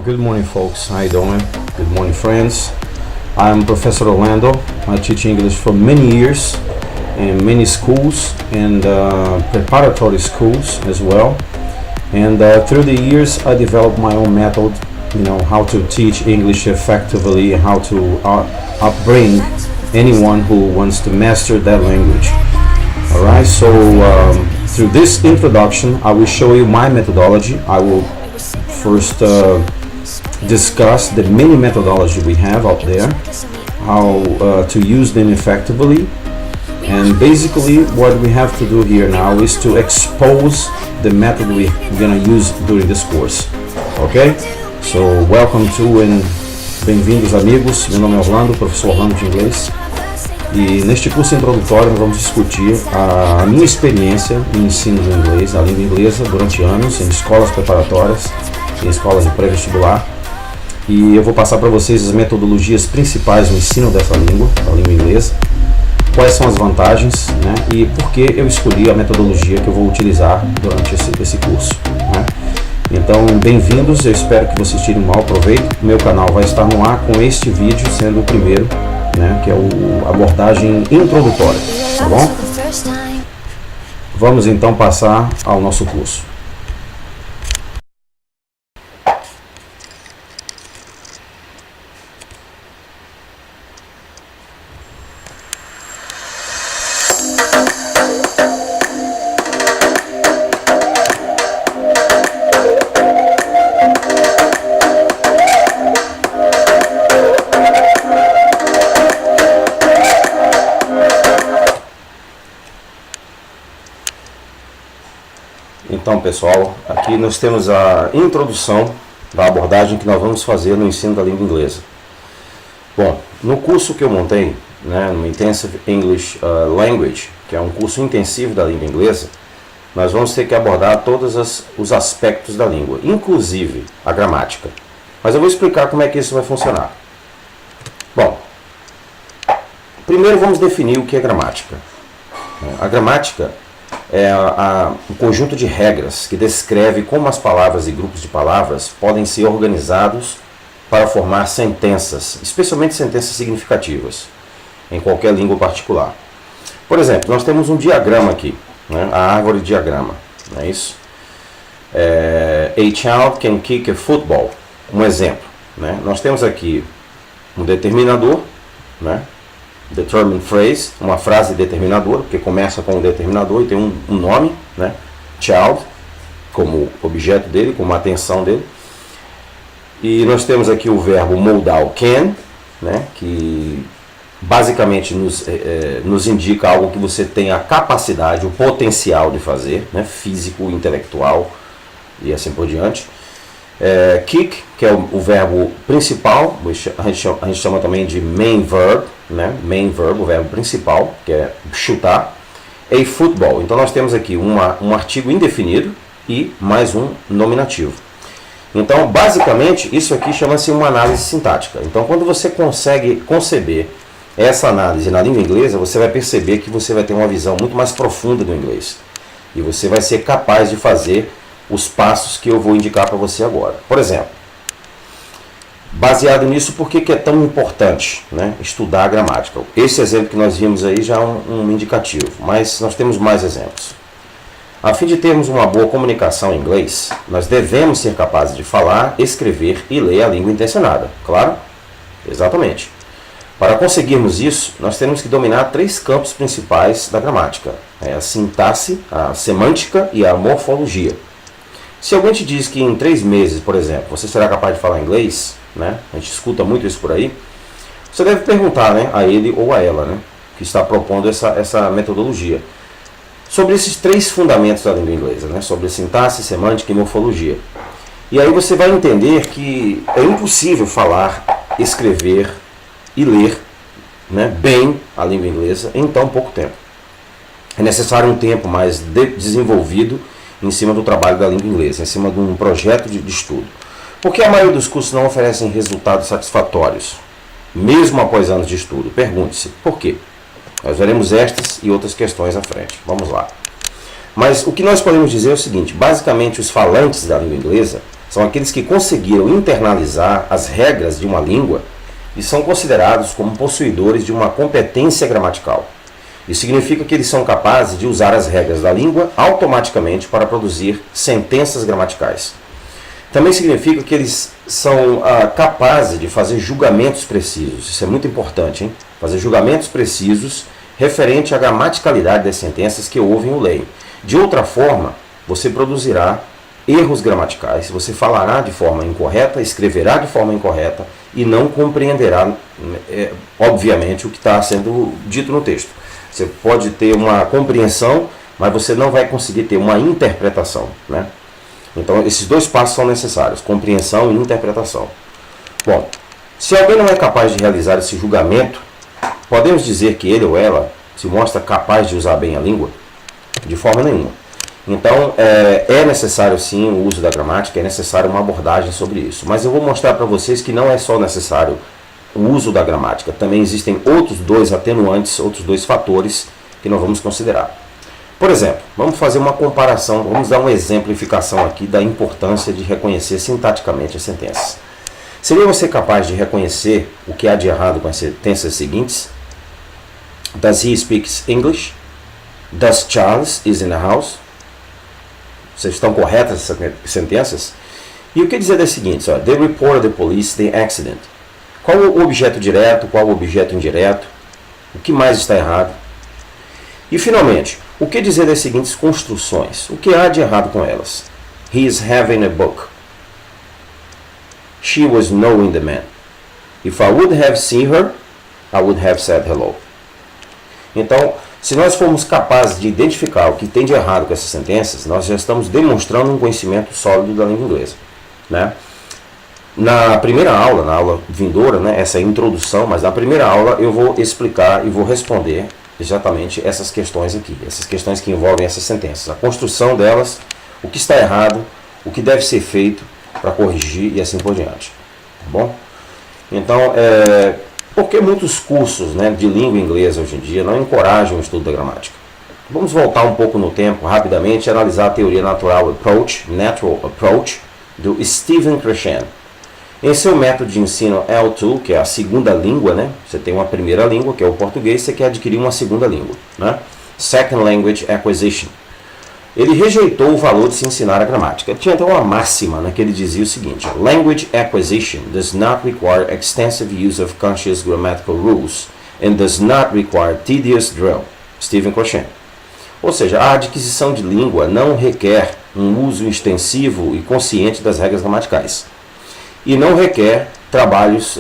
Good morning, folks. How you doing? Good morning, friends. I'm Professor Orlando. I teach English for many years in many schools and preparatory schools as well. And through the years, I developed my own method, how to teach English effectively, how to upbring anyone who wants to master that language. Alright, so through this introduction, I will show you my methodology. I will first discuss the many methodologies we have out there, how to use them effectively, and basically what we have to do here now is to expose the method we're going to use during this course. Ok? So welcome to and bem-vindos amigos, meu nome é Orlando, professor Orlando de inglês, e neste curso introdutório nós vamos discutir a minha experiência em ensino de inglês, a língua inglesa, durante anos em escolas preparatórias, em escolas de pré-vestibular. E eu vou passar para vocês as metodologias principais do ensino dessa língua, a língua inglesa, quais são as vantagens, né, e por que eu escolhi a metodologia que eu vou utilizar durante esse curso, né. Então, bem-vindos, eu espero que vocês tirem um mau proveito. O meu canal vai estar no ar com este vídeo sendo o primeiro, né, que é a abordagem introdutória, tá bom? Vamos então passar ao nosso curso. Então, pessoal, aqui nós temos a introdução da abordagem que nós vamos fazer no ensino da língua inglesa. Bom, no curso que eu montei, né, no Intensive English Language, que é um curso intensivo da língua inglesa, nós vamos ter que abordar todos os aspectos da língua, inclusive a gramática. Mas eu vou explicar como é que isso vai funcionar. Bom, primeiro vamos definir o que é gramática. A gramática é um conjunto de regras que descreve como as palavras e grupos de palavras podem ser organizados para formar sentenças, especialmente sentenças significativas, em qualquer língua particular. Por exemplo, nós temos um diagrama aqui, né, a árvore de diagrama, não é isso? A child can kick a football. Um exemplo, né? Nós temos aqui um determinador, né? Determined phrase, uma frase determinadora, que começa com um determinador e tem um nome, né? Child, como objeto dele, como atenção dele. E nós temos aqui o verbo moldar, can, né? Que basicamente nos indica algo que você tem a capacidade, o potencial de fazer, né? Físico, intelectual e assim por diante. Kick, que é o verbo principal, a gente chama também de main verb, né? Main verb, o verbo principal, que é chutar. A football, então nós temos aqui um artigo indefinido e mais um nominativo. Então, basicamente, isso aqui chama-se uma análise sintática. Então, quando você consegue conceber essa análise na língua inglesa, você vai perceber que você vai ter uma visão muito mais profunda do inglês. E você vai ser capaz de fazer os passos que eu vou indicar para você agora. Por exemplo, baseado nisso, por que é tão importante, né, estudar a gramática? Esse exemplo que nós vimos aí já é um indicativo, mas nós temos mais exemplos. A fim de termos uma boa comunicação em inglês, nós devemos ser capazes de falar, escrever e ler a língua intencionada, claro? Exatamente. Para conseguirmos isso, nós temos que dominar 3 campos principais da gramática: a sintaxe, a semântica e a morfologia. Se alguém te diz que em 3 meses, por exemplo, você será capaz de falar inglês, né? A gente escuta muito isso por aí. Você deve perguntar, né, a ele ou a ela, né, que está propondo essa metodologia, sobre esses 3 fundamentos da língua inglesa, né, sobre sintaxe, semântica e morfologia. E aí você vai entender que é impossível falar, escrever e ler, né, bem a língua inglesa em tão pouco tempo. É necessário um tempo mais desenvolvido em cima do trabalho da língua inglesa, em cima de um projeto de estudo. Porque a maioria dos cursos não oferecem resultados satisfatórios, mesmo após anos de estudo? Pergunte-se, por quê? Nós veremos estas e outras questões à frente. Vamos lá. Mas o que nós podemos dizer é o seguinte: basicamente os falantes da língua inglesa São aqueles que conseguiram internalizar as regras de uma língua e são considerados como possuidores de uma competência gramatical. Isso significa que eles são capazes de usar as regras da língua automaticamente para produzir sentenças gramaticais. Também significa que eles são capazes de fazer julgamentos precisos. Isso é muito importante, hein? Fazer julgamentos precisos referente à gramaticalidade das sentenças que ouvem ou leem. De outra forma, você produzirá erros gramaticais, você falará de forma incorreta, escreverá de forma incorreta e não compreenderá, obviamente, o que está sendo dito no texto. Você pode ter uma compreensão, mas você não vai conseguir ter uma interpretação, né? Então, esses dois passos são necessários, compreensão e interpretação. Bom, se alguém não é capaz de realizar esse julgamento, podemos dizer que ele ou ela se mostra capaz de usar bem a língua? De forma nenhuma. Então, é necessário sim o uso da gramática, é necessário uma abordagem sobre isso. Mas eu vou mostrar para vocês que não é só necessário o uso da gramática. Também existem outros dois atenuantes, outros dois fatores que nós vamos considerar. Por exemplo, vamos fazer uma comparação, vamos dar uma exemplificação aqui da importância de reconhecer sintaticamente as sentenças. Seria você capaz de reconhecer o que há de errado com as sentenças seguintes? Does he speak English? Does Charles is in the house? Vocês estão corretas essas sentenças? E o que dizer das seguintes? They reported the police the accident. Qual o objeto direto, qual o objeto indireto? O que mais está errado? E finalmente, o que dizer das seguintes construções? O que há de errado com elas? He is having a book. She was knowing the man. If I would have seen her, I would have said hello. Então, se nós formos capazes de identificar o que tem de errado com essas sentenças, nós já estamos demonstrando um conhecimento sólido da língua inglesa, né? Na primeira aula, na aula vindoura, né, essa é a introdução, mas na primeira aula eu vou explicar e vou responder exatamente essas questões aqui, essas questões que envolvem essas sentenças, a construção delas, o que está errado, o que deve ser feito para corrigir e assim por diante, tá bom? Então, por que muitos cursos, né, de língua inglesa hoje em dia não encorajam o estudo da gramática? Vamos voltar um pouco no tempo, rapidamente, e analisar a teoria Natural Approach, do Stephen Krashen. Em seu método de ensino L2, que é a segunda língua, né? Você tem uma primeira língua, que é o português, você quer adquirir uma segunda língua, né? Second Language Acquisition. Ele rejeitou o valor de se ensinar a gramática. Tinha até uma máxima, né, que ele dizia o seguinte: Language acquisition does not require extensive use of conscious grammatical rules and does not require tedious drill. Stephen Krashen. Ou seja, a adquisição de língua não requer um uso extensivo e consciente das regras gramaticais. E não requer trabalhos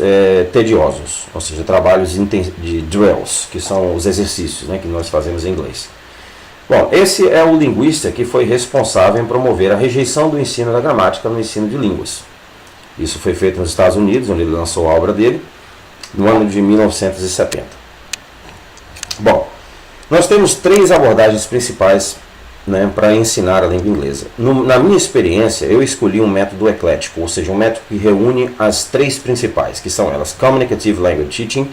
tediosos, ou seja, trabalhos de drills, que são os exercícios, né, que nós fazemos em inglês. Bom, esse é o linguista que foi responsável em promover a rejeição do ensino da gramática no ensino de línguas. Isso foi feito nos Estados Unidos, onde ele lançou a obra dele, no ano de 1970. Bom, nós temos três abordagens principais, né, para ensinar a língua inglesa. Na minha experiência, eu escolhi um método eclético, ou seja, um método que reúne as três principais, que são elas: Communicative Language Teaching,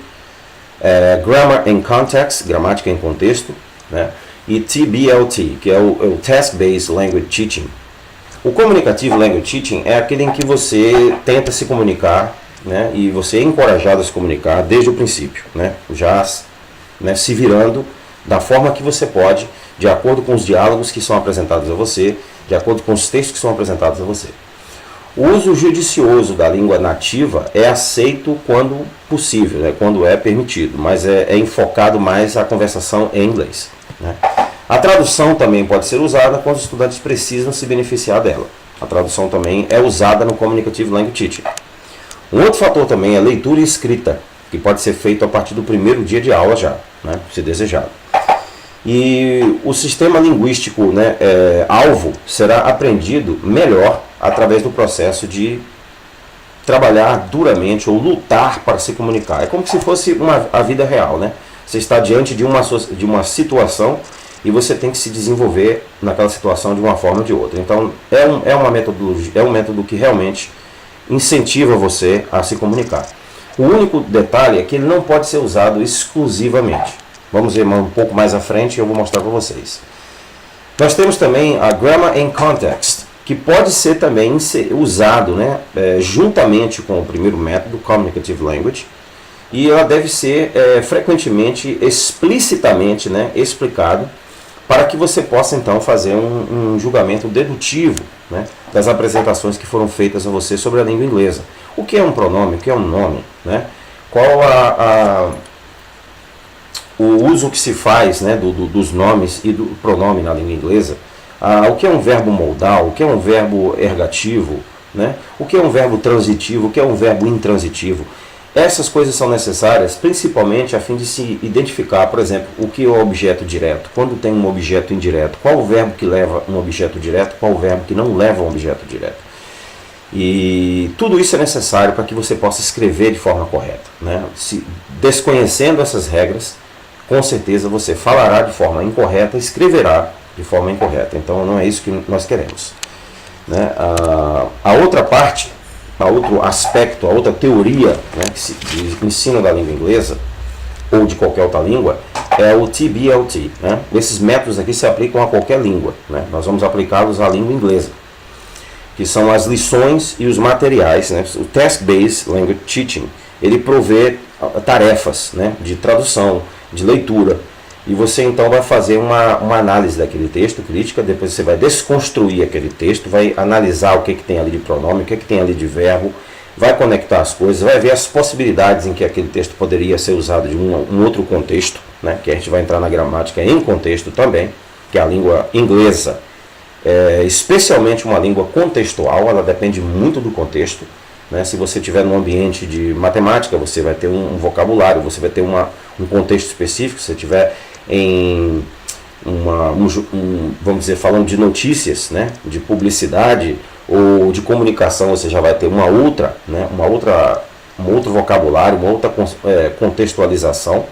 Grammar and Context, gramática em contexto, né, e TBLT, que é o Task-Based Language Teaching. O Communicative Language Teaching é aquele em que você tenta se comunicar, né, e você é encorajado a se comunicar desde o princípio, né, já, né, se virando da forma que você pode, de acordo com os diálogos que são apresentados a você, de acordo com os textos que são apresentados a você. O uso judicioso da língua nativa é aceito quando possível, né, quando é permitido, mas é enfocado mais a conversação em inglês, né. A tradução também pode ser usada quando os estudantes precisam se beneficiar dela. A tradução também é usada no Communicative Language Teaching. Um outro fator também é leitura e escrita, que pode ser feito a partir do primeiro dia de aula já, né, se desejado. E o sistema linguístico, né, alvo será aprendido melhor através do processo de trabalhar duramente ou lutar para se comunicar. É como se fosse a vida real, né? Você está diante de uma situação e você tem que se desenvolver naquela situação de uma forma ou de outra. Então uma metodologia, é um método que realmente incentiva você a se comunicar. O único detalhe é que ele não pode ser usado exclusivamente. Vamos ver um pouco mais à frente e eu vou mostrar para vocês. Nós temos também a Grammar and Context, que pode ser também usado, né, juntamente com o primeiro método, Communicative Language, e ela deve ser frequentemente, explicitamente, né, explicado, para que você possa então fazer um julgamento dedutivo, né, das apresentações que foram feitas a você sobre a língua inglesa. O que é um pronome, o que é um nome, né? Qual o uso que se faz, né, dos nomes e do pronome na língua inglesa, o que é um verbo modal, o que é um verbo ergativo, né, o que é um verbo transitivo, o que é um verbo intransitivo. Essas coisas são necessárias principalmente a fim de se identificar, por exemplo, o que é o objeto direto, quando tem um objeto indireto, qual o verbo que leva um objeto direto, qual o verbo que não leva um objeto direto. E tudo isso é necessário para que você possa escrever de forma correta, né? Desconhecendo essas regras, com certeza você falará de forma incorreta, escreverá de forma incorreta. Então não é isso que nós queremos, né? A outra parte, a outro aspecto, a outra teoria, né, de ensino da língua inglesa, ou de qualquer outra língua, é o TBLT. Né? Esses métodos aqui se aplicam a qualquer língua. Né? Nós vamos aplicá-los à língua inglesa, que são as lições e os materiais. Né? O Task-Based Language Teaching, ele provê tarefas, né, de tradução, de leitura, e você então vai fazer uma análise daquele texto, crítica, depois você vai desconstruir aquele texto, vai analisar o que tem ali de pronome, o que tem ali de verbo, vai conectar as coisas, vai ver as possibilidades em que aquele texto poderia ser usado de um outro contexto, né, que a gente vai entrar na gramática em contexto também, que é a língua inglesa, especialmente uma língua contextual, ela depende muito do contexto. Né? Se você estiver num ambiente de matemática, você vai ter um vocabulário, você vai ter um contexto específico. Se você estiver em vamos dizer, falando de notícias, né, de publicidade ou de comunicação, você já vai ter uma outra, né, um outro vocabulário, uma outra contextualização.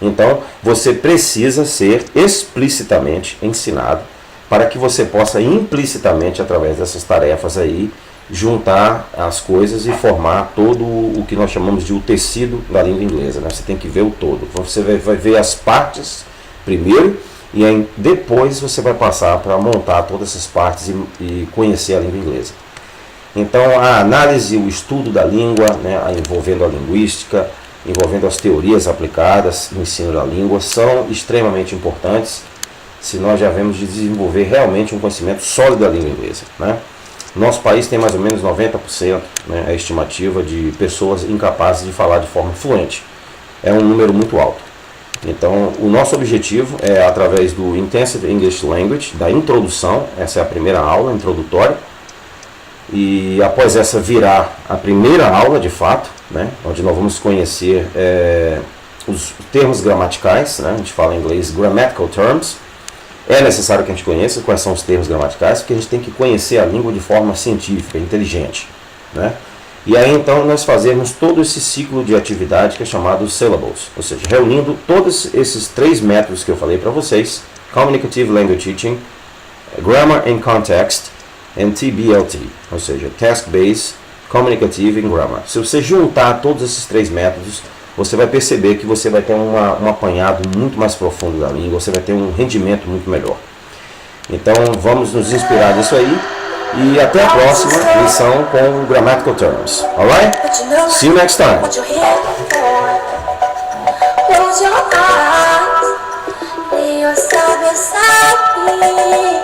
Então, você precisa ser explicitamente ensinado para que você possa implicitamente, através dessas tarefas aí, juntar as coisas e formar todo o que nós chamamos de o tecido da língua inglesa. Né? Você tem que ver o todo. Você vai ver as partes primeiro e aí depois você vai passar para montar todas essas partes e conhecer a língua inglesa. Então a análise, o estudo da língua, né, envolvendo a linguística, envolvendo as teorias aplicadas no ensino da língua, são extremamente importantes se nós já vemos de desenvolver realmente um conhecimento sólido da língua inglesa. Né? Nosso país tem mais ou menos 90%, né, a estimativa de pessoas incapazes de falar de forma fluente. É um número muito alto. Então, o nosso objetivo é, através do Intensive English Language, da introdução, essa é a primeira aula introdutória, e após essa virá a primeira aula de fato, né, onde nós vamos conhecer os termos gramaticais, né, a gente fala em inglês grammatical terms. É necessário que a gente conheça quais são os termos gramaticais, porque a gente tem que conhecer a língua de forma científica, inteligente. Né? E aí então nós fazemos todo esse ciclo de atividade que é chamado syllables, ou seja, reunindo todos esses 3 métodos que eu falei para vocês: Communicative Language Teaching, Grammar and Context, e TBLT, ou seja, Task-Based, Communicative and Grammar. Se você juntar todos esses 3 métodos, você vai perceber que você vai ter um apanhado muito mais profundo da língua, você vai ter um rendimento muito melhor. Então vamos nos inspirar nisso aí e até a próxima lição com Grammatical Terms. Alright? See you next time. Close your eyes, lay yourself beside me.